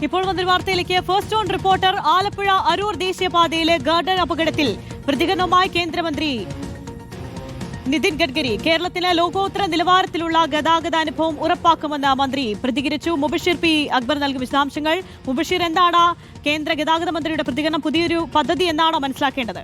ഇപ്പോൾ വന്നൊരു വാർത്തയിലേക്ക്. First on reporter. Alappuzha Aroor ദേശീയപാതയിലെ ഗാർഡൻ അപകടത്തിൽ പ്രതികരണവുമായി കേന്ദ്രമന്ത്രി നിതിൻ ഗഡ്കരി. കേരളത്തിന് ലോകോത്തര നിലവാരത്തിലുള്ള ഗതാഗതാനുഭവം ഉറപ്പാക്കുമെന്ന് മന്ത്രി പ്രതികരിച്ചു. മുബഷീർ പി അക്ബർ നൽകും വിശദാംശങ്ങൾ. മുബഷീർ, എന്താണ് കേന്ദ്ര ഗതാഗത മന്ത്രിയുടെ പ്രതികരണം? പുതിയൊരു പദ്ധതി എന്നാണോ മനസ്സിലാക്കേണ്ടത്?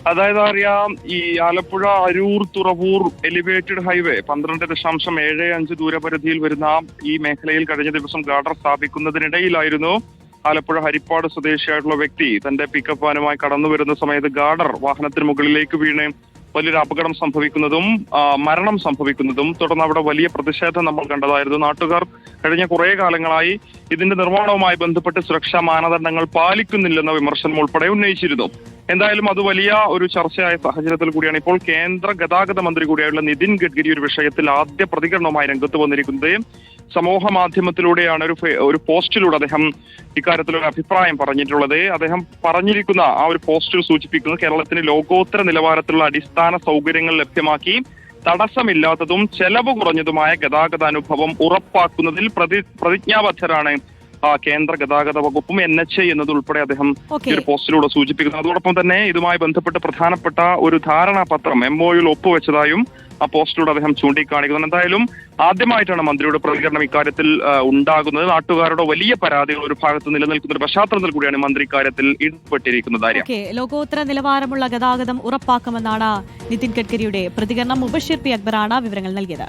അതായത് അറിയാം, ഈ ആലപ്പുഴ അരൂർ തുറവൂർ എലിവേറ്റഡ് ഹൈവേ 12.75 ദൂരപരിധിയിൽ വരുന്ന ഈ മേഖലയിൽ കഴിഞ്ഞ ദിവസം ഗാർഡർ സ്ഥാപിക്കുന്നതിനിടയിലായിരുന്നു ആലപ്പുഴ ഹരിപ്പാട് സ്വദേശിയായിട്ടുള്ള വ്യക്തി തന്റെ പിക്കപ്പ് വാനുമായി കടന്നു വരുന്ന സമയത്ത് ഗാർഡർ വാഹനത്തിന് മുകളിലേക്ക് വീണ് വലിയൊരു അപകടം സംഭവിക്കുന്നതും മരണം സംഭവിക്കുന്നതും തുടർന്ന് അവിടെ വലിയ പ്രതിഷേധം നമ്മൾ കണ്ടതായിരുന്നു. നാട്ടുകാർ കഴിഞ്ഞ കുറെ കാലങ്ങളായി ഇതിന്റെ നിർമ്മാണവുമായി ബന്ധപ്പെട്ട് സുരക്ഷാ മാനദണ്ഡങ്ങൾ പാലിക്കുന്നില്ലെന്ന വിമർശനം ഉൾപ്പെടെ ഉന്നയിച്ചിരുന്നു. എന്തായാലും അത് വലിയ ഒരു ചർച്ചയായ സാഹചര്യത്തിൽ കൂടിയാണ് ഇപ്പോൾ കേന്ദ്ര ഗതാഗത മന്ത്രി കൂടിയായുള്ള നിതിൻ ഗഡ്കരി ഒരു വിഷയത്തിൽ ആദ്യ പ്രതികരണവുമായി രംഗത്ത് വന്നിരിക്കുന്നത്. സമൂഹ മാധ്യമത്തിലൂടെയാണ് ഒരു പോസ്റ്റിലൂടെ അദ്ദേഹം ഇക്കാര്യത്തിലൊരു അഭിപ്രായം പറഞ്ഞിട്ടുള്ളത്. അദ്ദേഹം പറഞ്ഞിരിക്കുന്ന ആ ഒരു പോസ്റ്റിൽ സൂചിപ്പിക്കുന്നത് കേരളത്തിന് ലോകോത്തര നിലവാരത്തിലുള്ള അടിസ്ഥാന സൗകര്യങ്ങൾ ലഭ്യമാക്കി തടസ്സമില്ലാത്തതും ചെലവ് കുറഞ്ഞതുമായ ഗതാഗതാനുഭവം ഉറപ്പാക്കുന്നതിൽ പ്രതിജ്ഞാബദ്ധരാണ് കേന്ദ്ര ഗതാഗത വകുപ്പും NHA എന്നതുൾപ്പെടെ അദ്ദേഹം ഈ ഒരു പോസ്റ്റിലൂടെ സൂചിപ്പിക്കുന്നു. അതോടൊപ്പം തന്നെ ഇതുമായി ബന്ധപ്പെട്ട് പ്രധാനപ്പെട്ട ഒരു ധാരണാപത്രം MOUയിൽ ഒപ്പുവെച്ചതായും ആ പോസ്റ്റിലൂടെ അദ്ദേഹം ചൂണ്ടിക്കാണിക്കുന്നു. എന്തായാലും ആദ്യമായിട്ടാണ് മന്ത്രിയുടെ പ്രതികരണം ഇക്കാര്യത്തിൽ ഉണ്ടാകുന്നത്. നാട്ടുകാരുടെ വലിയ പരാതികൾ ഒരു ഭാഗത്ത് നിലനിൽക്കുന്ന ഒരു പശ്ചാത്തലത്തിൽ കൂടിയാണ് മന്ത്രി ഇക്കാര്യത്തിൽ ഇടപെട്ടിരിക്കുന്നത്. ലോകോത്തര നിലവാരമുള്ള ഗതാഗതം ഉറപ്പാക്കുമെന്നാണ് നിതിൻ ഗഡ്കരിയുടെ പ്രതികരണം. മുബഷീർ പി അക്ബറാണ് വിവരങ്ങൾ നൽകിയത്.